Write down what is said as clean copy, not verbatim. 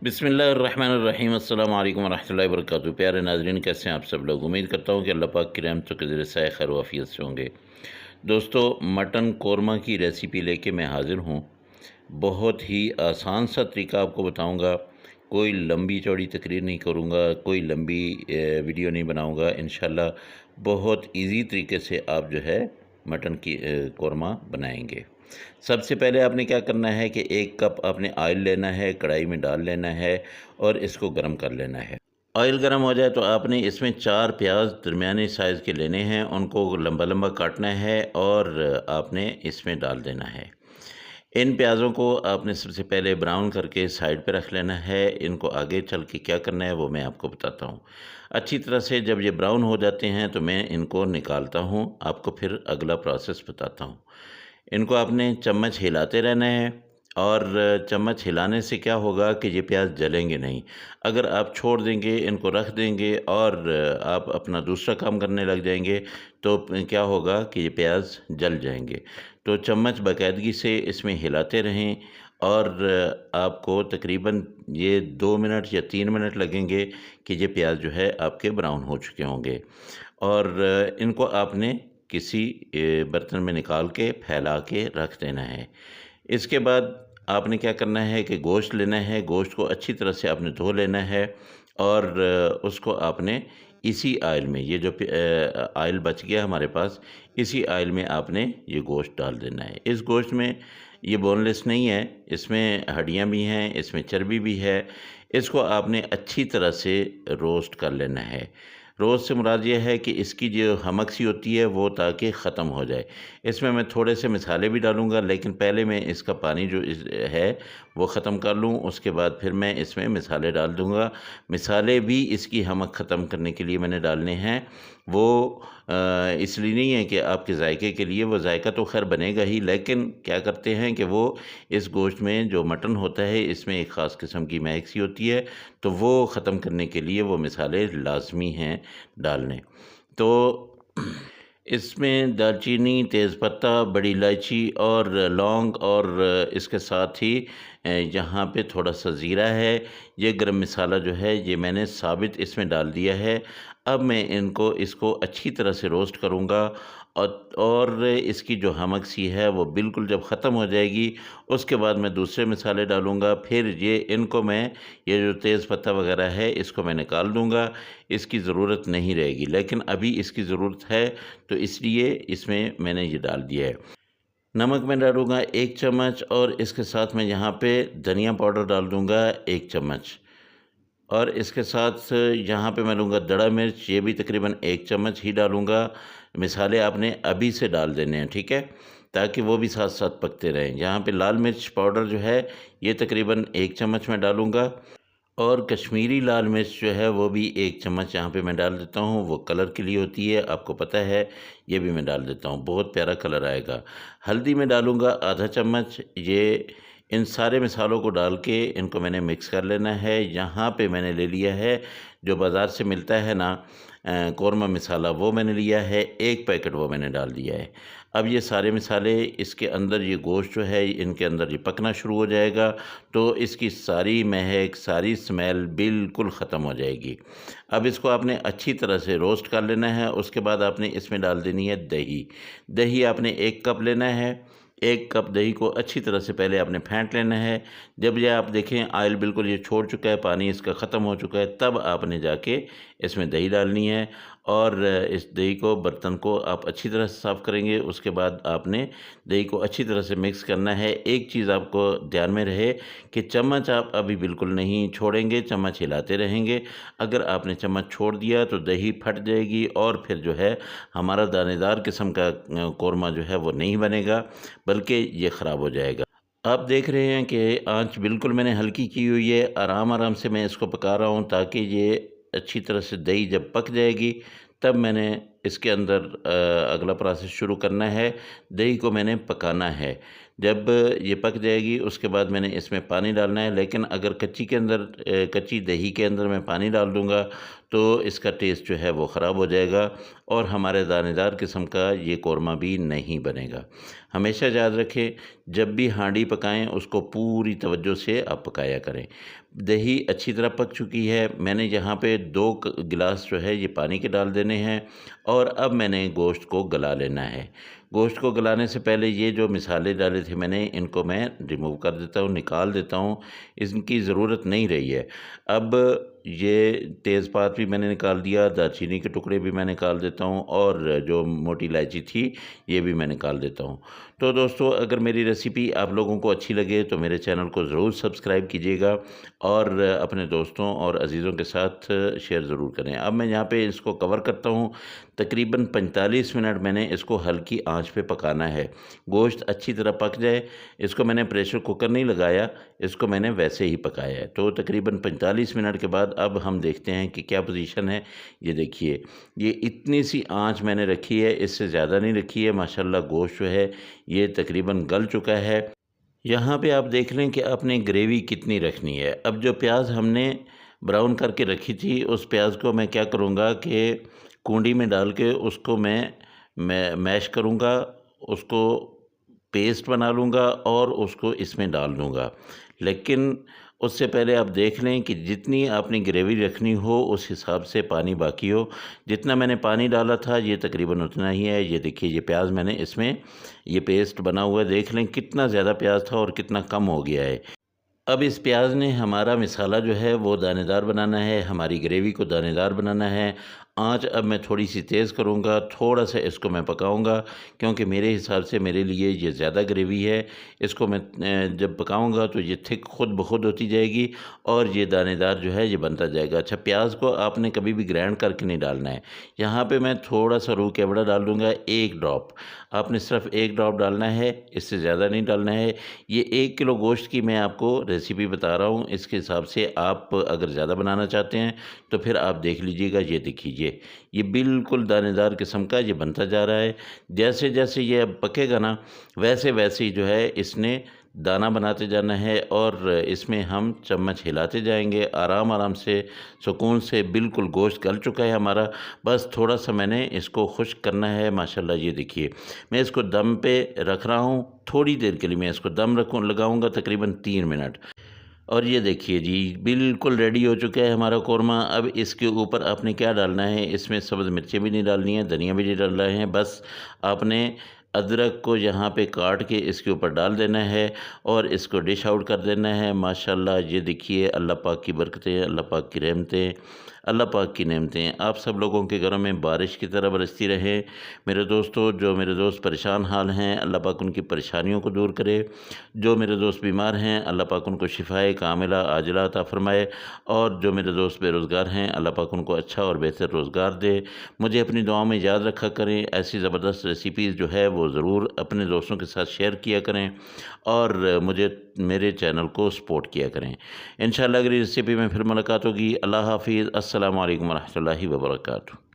बिस्मिल्लाहिर्रहमानिर्रहीम अस्सलाम वालेकुम रहमतुल्लाहि व बरकातुहू। प्यारे नाज़रीन, कैसे हैं आप सब लोग। उम्मीद करता हूँ कि अल्लाह पाक की रहमतों के ज़रिए से खैर वाफ़ियत से होंगे। दोस्तों, मटन कोरमा की रेसिपी लेके मैं हाज़िर हूँ। बहुत ही आसान सा तरीका आपको बताऊँगा। कोई लंबी चौड़ी तकरीर नहीं करूँगा, कोई लंबी वीडियो नहीं बनाऊँगा। इंशाल्लाह बहुत ईज़ी तरीके से आप जो है मटन की कोरमा बनाएंगे। सबसे पहले आपने क्या करना है कि 1 कप आपने ऑयल लेना है, कढ़ाई में डाल लेना है और इसको गर्म कर लेना है। ऑयल गर्म हो जाए तो आपने इसमें 4 प्याज दरमियाने साइज़ के लेने हैं, उनको लंबा लंबा काटना है और आपने इसमें डाल देना है। इन प्याज़ों को आपने सबसे पहले ब्राउन करके साइड पे रख लेना है। इनको आगे चल के क्या करना है वो मैं आपको बताता हूँ। अच्छी तरह से जब ये ब्राउन हो जाते हैं तो मैं इनको निकालता हूँ, आपको फिर अगला प्रोसेस बताता हूँ। इनको आपने चम्मच हिलाते रहना है और चम्मच हिलाने से क्या होगा कि ये प्याज जलेंगे नहीं। अगर आप छोड़ देंगे, इनको रख देंगे और आप अपना दूसरा काम करने लग जाएंगे तो क्या होगा कि ये प्याज जल जाएंगे। तो चम्मच बाकायदगी से इसमें हिलाते रहें और आपको तकरीबन ये 2 मिनट या 3 मिनट लगेंगे कि ये प्याज जो है आपके ब्राउन हो चुके होंगे। और इनको आपने किसी बर्तन में निकाल के फैला के रख देना है। इसके बाद आपने क्या करना है कि गोश्त लेना है, गोश्त को अच्छी तरह से आपने धो लेना है और उसको आपने इसी ऑयल में, ये जो ऑयल बच गया हमारे पास, इसी ऑयल में आपने ये गोश्त डाल देना है। इस गोश्त में ये बोनलेस नहीं है, इसमें हड्डियाँ भी हैं, इसमें चर्बी भी है। इसको आपने अच्छी तरह से रोस्ट कर लेना है। रोस्ट से मुराद ये है कि इसकी जो हमक सी होती है वो ताकि ख़त्म हो जाए। इसमें मैं थोड़े से मसाले भी डालूँगा, लेकिन पहले मैं इसका पानी जो है वो ख़त्म कर लूँ, उसके बाद फिर मैं इसमें मसाले डाल दूँगा। मसाले भी इसकी हमक ख़त्म करने के लिए मैंने डालने हैं। वो इसलिए नहीं है कि आपके जायके के लिए, वो जायका तो ख़ैर बनेगा ही, लेकिन क्या करते हैं कि वो इस गोश्त में जो मटन होता है इसमें एक ख़ास किस्म की महक सी होती है, तो वो ख़त्म करने के लिए वो मसाले लाज़मी हैं डालने। तो इसमें दालचीनी, तेज़पत्ता, बड़ी इलायची और लौंग और इसके साथ ही यहाँ पे थोड़ा-सा ज़ीरा है। ये गरम मसाला जो है ये मैंने साबित इसमें डाल दिया है। अब मैं इसको अच्छी तरह से रोस्ट करूँगा और इसकी जो हमक सी है वो बिल्कुल जब ख़त्म हो जाएगी, उसके बाद मैं दूसरे मसाले डालूँगा। फिर ये जो तेज़पत्ता वग़ैरह है इसको मैं निकाल दूँगा, इसकी ज़रूरत नहीं रहेगी। लेकिन अभी इसकी ज़रूरत है तो इसलिए इसमें मैंने ये डाल दिया है। नमक मैं डालूँगा 1 चम्मच और इसके साथ मैं यहाँ पे धनिया पाउडर डाल दूँगा 1 चम्मच। और इसके साथ यहाँ पे मैं लूँगा दड़ा मिर्च, ये भी तकरीबन 1 चम्मच ही डालूँगा। मसाले आपने अभी से डाल देने हैं, ठीक है? ताकि वो भी साथ-साथ पकते रहें। यहाँ पे लाल मिर्च पाउडर जो है ये तकरीबन 1 चम्मच मैं डालूँगा और कश्मीरी लाल मिर्च जो है वो भी 1 चम्मच यहाँ पे मैं डाल देता हूँ। वो कलर के लिए होती है, आपको पता है, ये भी मैं डाल देता हूँ, बहुत प्यारा कलर आएगा। हल्दी मैं डालूँगा आधा चम्मच। ये इन सारे मसालों को डाल के इनको मैंने मिक्स कर लेना है। यहाँ पे मैंने ले लिया है जो बाज़ार से मिलता है ना कौरमा मसाला, वो मैंने लिया है 1 पैकेट, वो मैंने डाल दिया है। अब ये सारे मसाले इसके अंदर, ये गोश्त जो है इनके अंदर ये पकना शुरू हो जाएगा तो इसकी सारी महक, सारी स्मेल बिल्कुल ख़त्म हो जाएगी। अब इसको आपने अच्छी तरह से रोस्ट कर लेना है। उसके बाद आपने इसमें डाल देनी है दही। दही आपने 1 कप लेना है। 1 कप दही को अच्छी तरह से पहले आपने फेंट लेना है। जब ये आप देखें ऑयल बिल्कुल ये छोड़ चुका है, पानी इसका ख़त्म हो चुका है, तब आपने जाके इसमें दही डालनी है और इस दही को, बर्तन को आप अच्छी तरह से साफ़ करेंगे। उसके बाद आपने दही को अच्छी तरह से मिक्स करना है। एक चीज़ आपको ध्यान में रहे कि चम्मच आप अभी बिल्कुल नहीं छोड़ेंगे, चम्मच हिलाते रहेंगे। अगर आपने चम्मच छोड़ दिया तो दही फट जाएगी और फिर जो है हमारा दानेदार किस्म का कोरमा जो है वो नहीं बनेगा, बल्कि ये ख़राब हो जाएगा। आप देख रहे हैं कि आँच बिल्कुल मैंने हल्की की हुई है, आराम-आराम से मैं इसको पका रहा हूँ ताकि ये अच्छी तरह से दही जब पक जाएगी तब मैंने इसके अंदर अगला प्रोसेस शुरू करना है। दही को मैंने पकाना है। जब ये पक जाएगी उसके बाद मैंने इसमें पानी डालना है, लेकिन अगर कच्ची दही के अंदर मैं पानी डाल दूँगा तो इसका टेस्ट जो है वो ख़राब हो जाएगा और हमारे दानेदार किस्म का ये कोरमा भी नहीं बनेगा। हमेशा याद रखें, जब भी हांडी पकाएं उसको पूरी तवज्जो से आप पकाया करें। दही अच्छी तरह पक चुकी है, मैंने यहाँ पे 2 गिलास जो है ये पानी के डाल देने हैं और अब मैंने गोश्त को गला लेना है। गोश्त को गलाने से पहले ये जो मिसाले डाले थे मैंने, इनको मैं रिमूव कर देता हूँ, निकाल देता हूँ, इनकी ज़रूरत नहीं रही है। अब ये तेज़पात भी मैंने निकाल दिया, दालचीनी के टुकड़े भी मैं निकाल देता हूँ और जो मोटी इलायची थी ये भी मैं निकाल देता हूँ। तो दोस्तों, अगर मेरी रेसिपी आप लोगों को अच्छी लगे तो मेरे चैनल को ज़रूर सब्सक्राइब कीजिएगा और अपने दोस्तों और अज़ीज़ों के साथ शेयर ज़रूर करें। अब मैं यहाँ पे इसको कवर करता हूँ, तकरीबन 45 मिनट मैंने इसको हल्की आंच पे पकाना है। गोश्त अच्छी तरह पक जाए, इसको मैंने प्रेशर कुकर नहीं लगाया, इसको मैंने वैसे ही पकाया है। तो तकरीबन 45 मिनट के बाद अब हम देखते हैं कि क्या पोजीशन है। ये देखिए, ये इतनी सी आंच मैंने रखी है, इससे ज़्यादा नहीं रखी है। माशाल्लाह गोश्त जो है ये तकरीबन गल चुका है। यहाँ पे आप देख लें कि आपने ग्रेवी कितनी रखनी है। अब जो प्याज हमने ब्राउन करके रखी थी, उस प्याज को मैं क्या करूँगा कि कूंडी में डाल के उसको मैं मैश करूँगा, उसको पेस्ट बना लूँगा और उसको इसमें डाल दूँगा। लेकिन उससे पहले आप देख लें कि जितनी आपने ग्रेवी रखनी हो उस हिसाब से पानी बाकी हो। जितना मैंने पानी डाला था ये तकरीबन उतना ही है। ये देखिए, ये प्याज मैंने इसमें ये पेस्ट बना हुआ है, देख लें कितना ज़्यादा प्याज था और कितना कम हो गया है। अब इस प्याज ने हमारा मसाला जो है वो दानेदार बनाना है, हमारी ग्रेवी को दानेदार बनाना है। आँच अब मैं थोड़ी-सी तेज़ करूँगा, थोड़ा-सा इसको मैं पकाऊँगा क्योंकि मेरे हिसाब से मेरे लिए ये ज़्यादा ग्रेवी है। इसको मैं जब पकाऊँगा तो ये थिक खुद ब खुद होती जाएगी और ये दानेदार जो है ये बनता जाएगा। अच्छा, प्याज को आपने कभी भी ग्राइंड करके नहीं डालना है। यहाँ पे मैं थोड़ा-सा रूह केवड़ा डाल दूँगा, 1 ड्रॉप। आपने सिर्फ़ 1 ड्रॉप डालना है, इससे ज़्यादा नहीं डालना है। ये 1 किलो गोश्त की मैं आपको रेसिपी बता रहा हूँ, इसके हिसाब से आप अगर ज़्यादा बनाना चाहते हैं तो फिर आप देख लीजिएगा। ये देखिए, ये बिल्कुल दानेदार किस्म का ये बनता जा रहा है। जैसे-जैसे ये अब पकेगा ना, वैसे-वैसे ही जो है इसने दाना बनाते जाना है और इसमें हम चम्मच हिलाते जाएँगे आराम-आराम से, सुकून से। बिल्कुल गोश्त गल चुका है हमारा, बस थोड़ा-सा मैंने इसको खुश्क करना है। माशाल्लाह ये देखिए, मैं इसको दम पे रख रहा हूँ, थोड़ी देर के लिए मैं इसको दम लगाऊँगा, तकरीबन 3 मिनट। और ये देखिए जी, बिल्कुल रेडी हो चुका है हमारा कोरमा। अब इसके ऊपर आपने क्या डालना है, इसमें सब्ज़ मिर्चें भी नहीं डालनी है, धनिया भी नहीं डालना है, बस आपने अदरक को यहाँ पे काट के इसके ऊपर डाल देना है और इसको डिश आउट कर देना है। माशाल्लाह ये देखिए, अल्लाह पाक की बरकतें, अल्लाह पाक की रहमतें, अल्लाह पाक की नेमतें आप सब लोगों के घरों में बारिश की तरह बरसती रहे। मेरे दोस्तों, जो मेरे दोस्त परेशान हाल हैं, अल्लाह पाक उनकी परेशानियों को दूर करे। जो मेरे दोस्त बीमार हैं, अल्लाह पाक उनको शिफाए कामिला आजिला अता फ़रमाए। और जो मेरे दोस्त बेरोज़गार हैं, अल्लाह पाक उनको अच्छा और बेहतर रोज़गार दे। मुझे अपनी दुआओं में याद रखा करें। ऐसी ज़बरदस्त रेसिपीज़ जो है वो ज़रूर अपने दोस्तों के साथ शेयर किया करें और मुझे मेरे चैनल को सपोर्ट किया करें। इंशाअल्लाह अगली रेसिपी में फिर मुलाकात होगी। अल्लाह हाफ़िज़। अस्सलामु अलैकुम व रहमतुल्लाहि व बरकातुहू।